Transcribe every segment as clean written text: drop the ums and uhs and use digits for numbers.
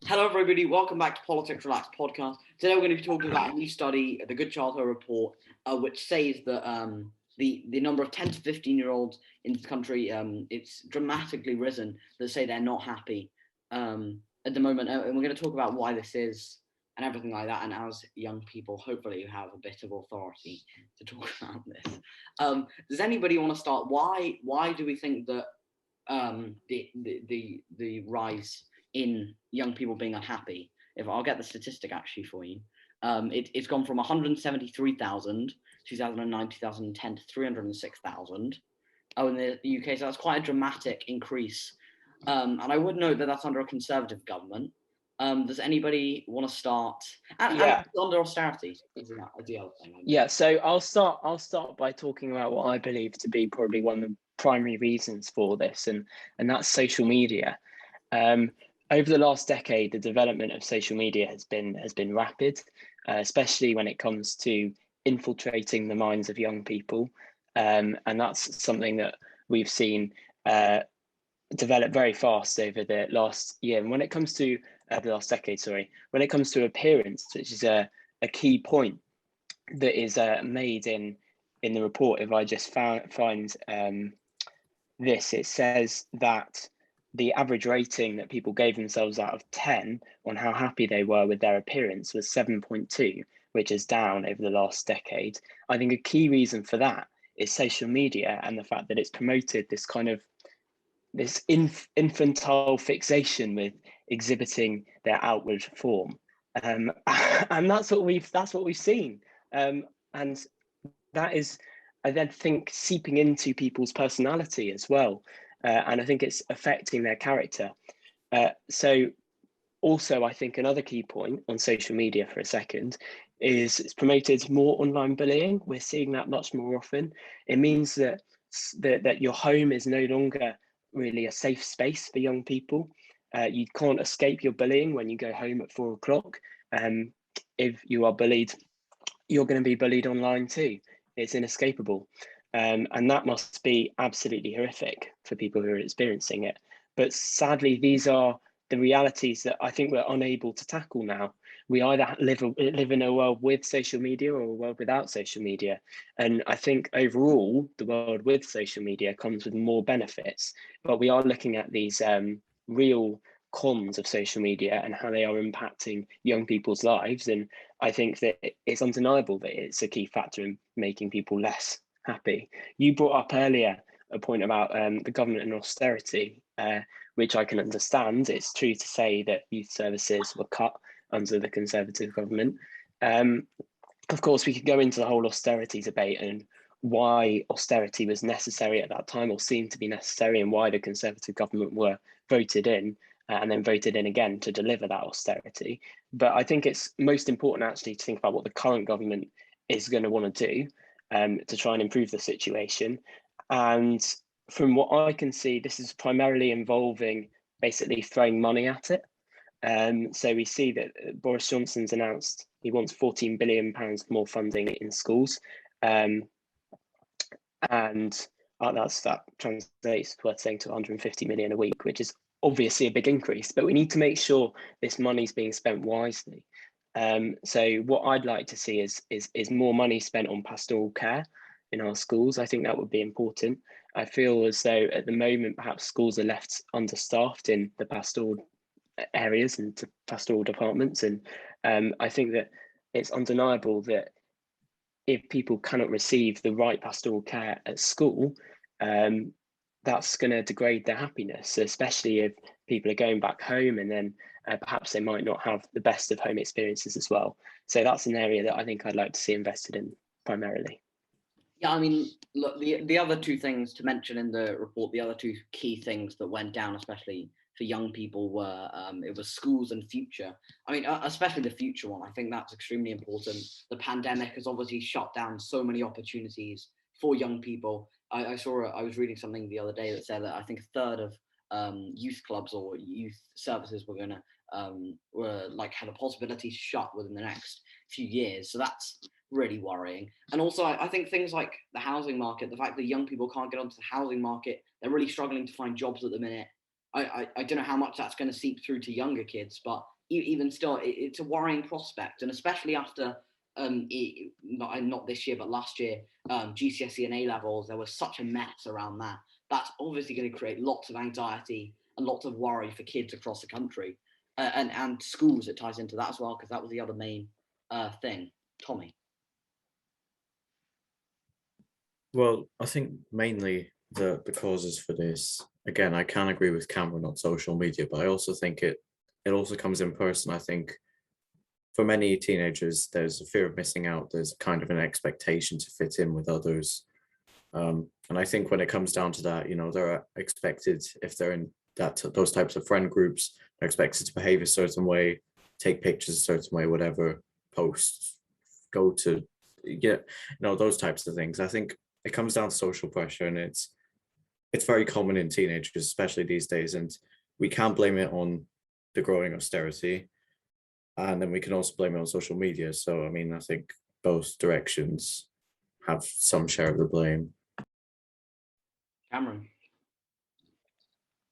Hello, everybody. Welcome back to Politics Relaxed podcast. Today, we're going to be talking about a new study, the Good Childhood Report, which says that the number of 10 to 15-year-olds in this country, it's dramatically risen, that say they're not happy at the moment. And we're going to talk about why this is and everything like that. And as young people, hopefully you have a bit of authority to talk about this. Does anybody want to start? Why do we think that the rise in young people being unhappy? If I'll get the statistic actually for you, it's gone from 173,000 2009 2010 to 306,000 in the UK. So that's quite a dramatic increase. And I would note that that's under a Conservative government. Does anybody want to start? And under austerity is the other thing. Yeah, so I'll start by talking about what I believe to be probably one of the primary reasons for this, and that's social media. Over the last decade, the development of social media has been rapid, especially when it comes to infiltrating the minds of young people, and that's something that we've seen develop very fast over the last year. And when it comes to the last decade, when it comes to appearance, which is a key point that is made in the report. If I just find this, it says that the average rating that people gave themselves out of 10 on how happy they were with their appearance was 7.2, which is down over the last decade. I think a key reason for that is social media and the fact that it's promoted this kind of infantile fixation with exhibiting their outward form, and that's what we've seen, and that is, I then think, seeping into people's personality as well, and I think it's affecting their character. So also, I think another key point on social media for a second is it's promoted more online bullying. We're seeing that much more often. It means that your home is no longer really a safe space for young people. You can't escape your bullying when you go home at 4 o'clock. If you are bullied, you're going to be bullied online too. It's inescapable. And that must be absolutely horrific for people who are experiencing it. But sadly, these are the realities that I think we're unable to tackle now. We either live in a world with social media or a world without social media. And I think overall, the world with social media comes with more benefits, but we are looking at these real cons of social media and how they are impacting young people's lives. And I think that it's undeniable that it's a key factor in making people less happy. You brought up earlier a point about the government and austerity, which I can understand. It's true to say that youth services were cut under the Conservative government. Of course, we could go into the whole austerity debate and why austerity was necessary at that time, or seemed to be necessary, and why the Conservative government were voted in and then voted in again to deliver that austerity. But I think it's most important actually to think about what the current government is going to want to do to try and improve the situation. And from what I can see, this is primarily involving basically throwing money at it. So we see that Boris Johnson's announced he wants £14 billion more funding in schools. And that translates worth saying to 150 million a week, which is obviously a big increase, but we need to make sure this money is being spent wisely. So what I'd like to see is more money spent on pastoral care in our schools. I think that would be important. I feel as though at the moment, perhaps schools are left understaffed in the pastoral areas and pastoral departments. And I think that it's undeniable that if people cannot receive the right pastoral care at school, that's going to degrade their happiness, especially if people are going back home and then perhaps they might not have the best of home experiences as well. So that's an area that I think I'd like to see invested in primarily. Yeah, I mean, look, the other two things to mention in the report, the other two key things that went down, especially for young people, were it was schools and future. I mean, especially the future one. I think that's extremely important. The pandemic has obviously shut down so many opportunities for young people. I was reading something the other day that said that I think a third of youth clubs or youth services had a possibility to shut within the next few years. So that's really worrying. And also, I think things like the housing market, the fact that young people can't get onto the housing market, they're really struggling to find jobs at the minute. I don't know how much that's going to seep through to younger kids, but even still, it's a worrying prospect, and especially after not this year but last year, GCSE and A levels, there was such a mess around that. That's obviously going to create lots of anxiety and lots of worry for kids across the country, and schools. It ties into that as well, because that was the other main thing. Tommy. Well, I think mainly the causes for this, again, I can agree with Cameron on social media, but I also think it also comes in person. I think for many teenagers, there's a fear of missing out. There's kind of an expectation to fit in with others. And I think when it comes down to that, they're expected, if they're in those types of friend groups, they're expected to behave a certain way, take pictures a certain way, whatever, post, go to get, those types of things. I think it comes down to social pressure, and it's very common in teenagers, especially these days. And we can't blame it on the growing austerity, and then we can also blame it on social media. So, I mean, I think both directions have some share of the blame. Cameron.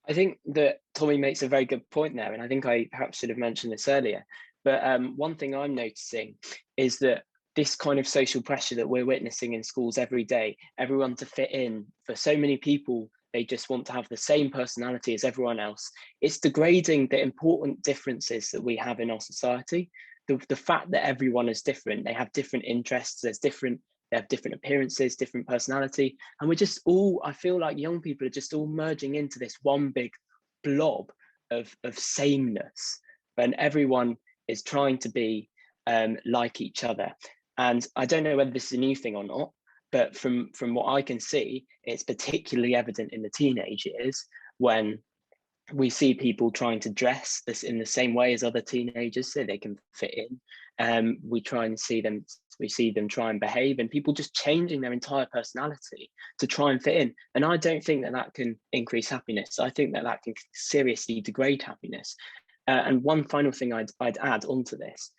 I think that Tommy makes a very good point there, and I think I perhaps should have mentioned this earlier. But one thing I'm noticing is that this kind of social pressure that we're witnessing in schools every day, everyone to fit in, for so many people, they just want to have the same personality as everyone else. It's degrading the important differences that we have in our society. The fact that everyone is different, they have different interests, they have different appearances, different personality. And we're just all, I feel like young people are just all merging into this one big blob of sameness, and everyone is trying to be like each other. And I don't know whether this is a new thing or not, but from what I can see, it's particularly evident in the teenage years, when we see people trying to dress this in the same way as other teenagers so they can fit in. We see them try and behave, and people just changing their entire personality to try and fit in. And I don't think that can increase happiness. I think that can seriously degrade happiness. And one final thing I'd add onto this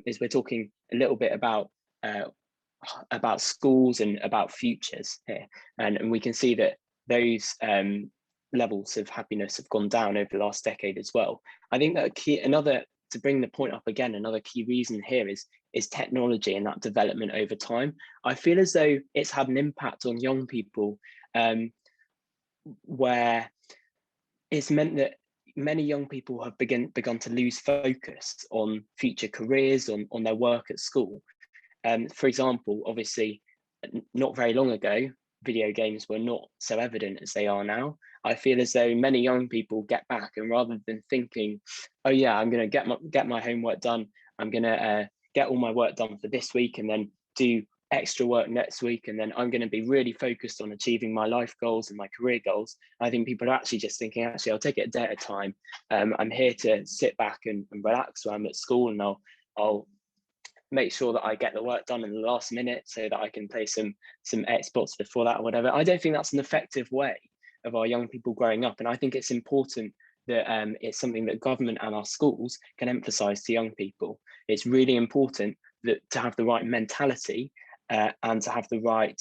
is we're talking a little bit about schools and about futures here, and we can see that those levels of happiness have gone down over the last decade as well. I think that to bring the point up again, another key reason here is technology and that development over time. I feel as though it's had an impact on young people, where it's meant that many young people have begun to lose focus on future careers, on their work at school. For example, obviously, not very long ago, video games were not so evident as they are now. I feel as though many young people get back, and rather than thinking, oh yeah, I'm going to get my homework done, I'm going to get all my work done for this week and then do extra work next week, and then I'm going to be really focused on achieving my life goals and my career goals. I think people are actually just thinking, actually, I'll take it a day at a time. I'm here to sit back and relax while I'm at school, and I'll make sure that I get the work done in the last minute so that I can play some Xbox before that or whatever. I don't think that's an effective way of our young people growing up. And I think it's important that it's something that government and our schools can emphasize to young people. It's really important that to have the right mentality and to have the right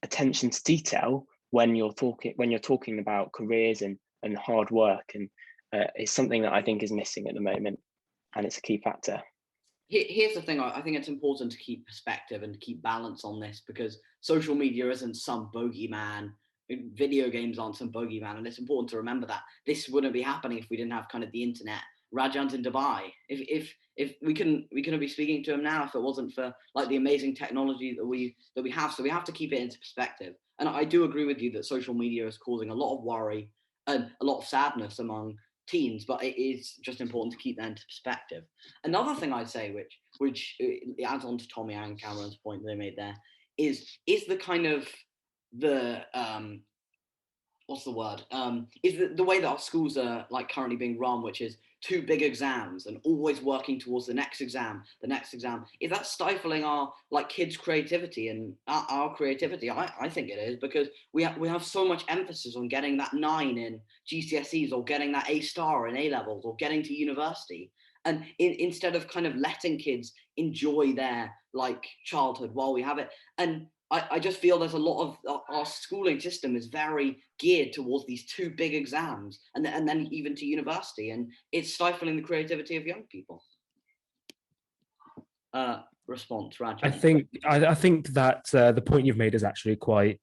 attention to detail when you're talking about careers and hard work. And it's something that I think is missing at the moment, and it's a key factor. Here's the thing, I think it's important to keep perspective and to keep balance on this, because social media isn't some bogeyman, video games aren't some bogeyman, and it's important to remember that this wouldn't be happening if we didn't have kind of the internet. Rajant in Dubai, if we couldn't be speaking to him now if it wasn't for like the amazing technology that we have. So we have to keep it into perspective. And I do agree with you that social media is causing a lot of worry and a lot of sadness among teens, but it is just important to keep that into perspective. Another thing I'd say, which adds on to Tommy and Cameron's point that they made there, is the kind of the what's the word? Is the way that our schools are like currently being run, which is 2 big exams and always working towards the next exam. Is that stifling our like kids' creativity and our creativity? I think it is, because we have so much emphasis on getting that 9 in GCSEs, or getting that A star in A levels, or getting to university. And instead of kind of letting kids enjoy their like childhood while we have it. And I just feel there's a lot of our schooling system is very geared towards these two big exams, and then even to university, and it's stifling the creativity of young people. Response, Raj. I think that the point you've made is actually quite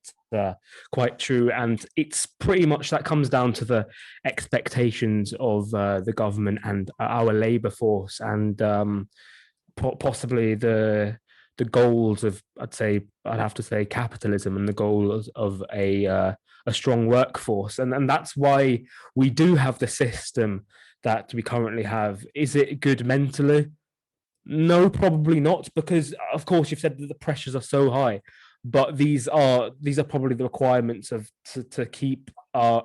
true, and it's pretty much that comes down to the expectations of the government and our labour force, and possibly the goals of, I'd have to say capitalism, and the goals of a strong workforce, and that's why we do have the system that we currently have. Is it good mentally? No, probably not, because of course you've said that the pressures are so high, but these are probably the requirements of to keep our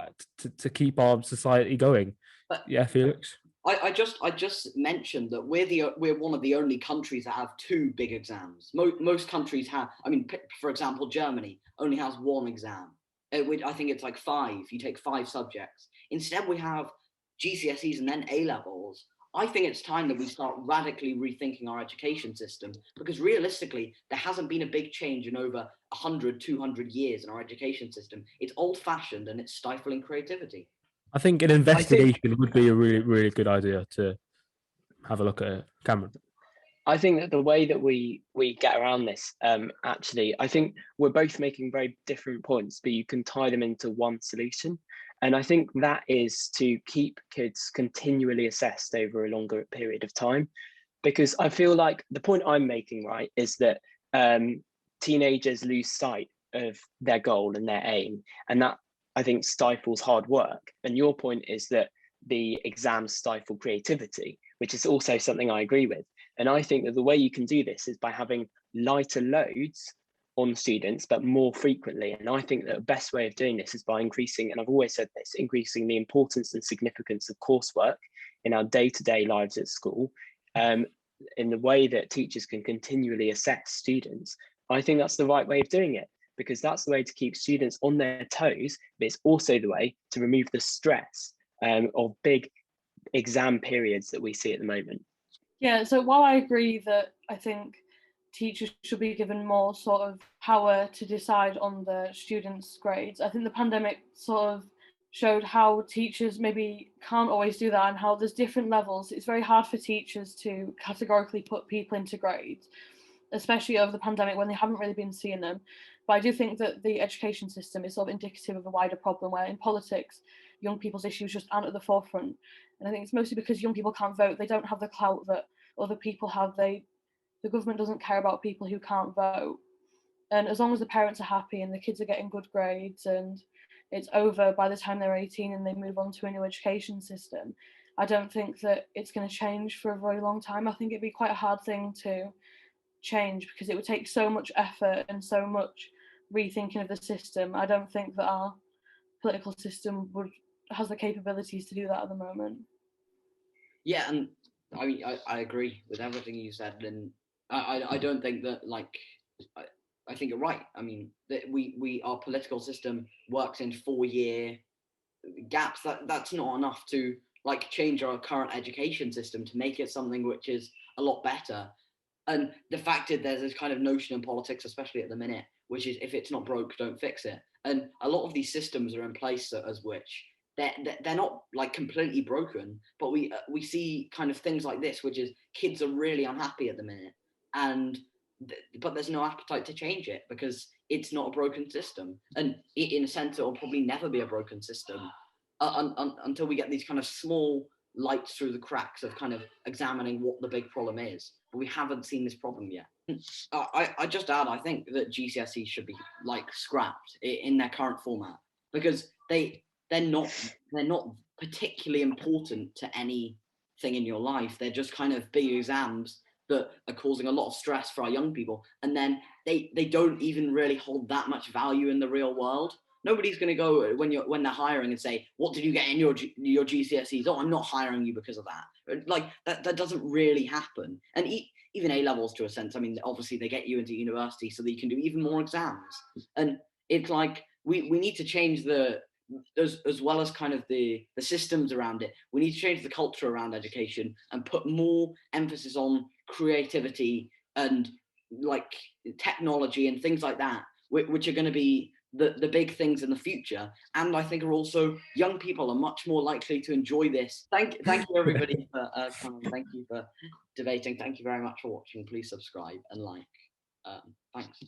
society going. But yeah, Felix. I just mentioned that we're one of the only countries that have two big exams. Most countries have. I mean, for example, Germany only has one exam. I think it's like 5. You take 5 subjects. Instead, we have GCSEs and then A levels. I think it's time that we start radically rethinking our education system, because realistically, there hasn't been a big change in over 100, 200 years in our education system. It's old-fashioned and it's stifling creativity. I think an investigation would be a really, really good idea to have a look at it. Cameron? I think that the way that we get around this, actually, I think we're both making very different points, but you can tie them into one solution. And I think that is to keep kids continually assessed over a longer period of time. Because I feel like the point I'm making, right, is that teenagers lose sight of their goal and their aim. And that, I think, stifles hard work. And your point is that the exams stifle creativity, which is also something I agree with. And I think that the way you can do this is by having lighter loads on students, but more frequently. And I think that the best way of doing this is by increasing, and I've always said this, increasing the importance and significance of coursework in our day-to-day lives at school, in the way that teachers can continually assess students. I think that's the right way of doing it, because that's the way to keep students on their toes, but it's also the way to remove the stress of big exam periods that we see at the moment. Yeah, so while I agree that I think teachers should be given more sort of power to decide on the students' grades, I think the pandemic sort of showed how teachers maybe can't always do that, and how there's different levels. It's very hard for teachers to categorically put people into grades, especially over the pandemic when they haven't really been seeing them. But I do think that the education system is sort of indicative of a wider problem, where in politics, young people's issues just aren't at the forefront. And I think it's mostly because young people can't vote. They don't have the clout that other people have. The government doesn't care about people who can't vote. And as long as the parents are happy and the kids are getting good grades and it's over by the time they're 18 and they move on to a new education system, I don't think that it's going to change for a very long time. I think it'd be quite a hard thing to change, because it would take so much effort and so much rethinking of the system. I don't think that our political system has the capabilities to do that at the moment. Yeah, and I mean, I agree with everything you said, and I don't think that, like, I think you're right. I mean, that our political system works in 4-year gaps. That's not enough to, like, change our current education system to make it something which is a lot better. And the fact is, there's this kind of notion in politics, especially at the minute, which is if it's not broke, don't fix it. And a lot of these systems are in place as which they're not like completely broken, but we see kind of things like this, which is kids are really unhappy at the minute, but there's no appetite to change it because it's not a broken system. And in a sense, it will probably never be a broken system until we get these kind of small lights through the cracks of kind of examining what the big problem is. But we haven't seen this problem yet. I just add, I think that GCSE should be like scrapped in their current format, because they're not particularly important to anything in your life. They're just kind of big exams that are causing a lot of stress for our young people, and then they don't even really hold that much value in the real world. Nobody's going to go when they're hiring and say, what did you get in your GCSEs? Oh, I'm not hiring you because of that. Like that doesn't really happen. And even A levels, to a sense, I mean, obviously they get you into university so that you can do even more exams. And it's like we need to change as well as kind of the systems around it. We need to change the culture around education and put more emphasis on creativity and like technology and things like that, which are going to be the big things in the future. And I think are also young people are much more likely to enjoy this. Thank you everybody for coming. Thank you for debating. Thank you very much for watching. Please subscribe and like. Thanks.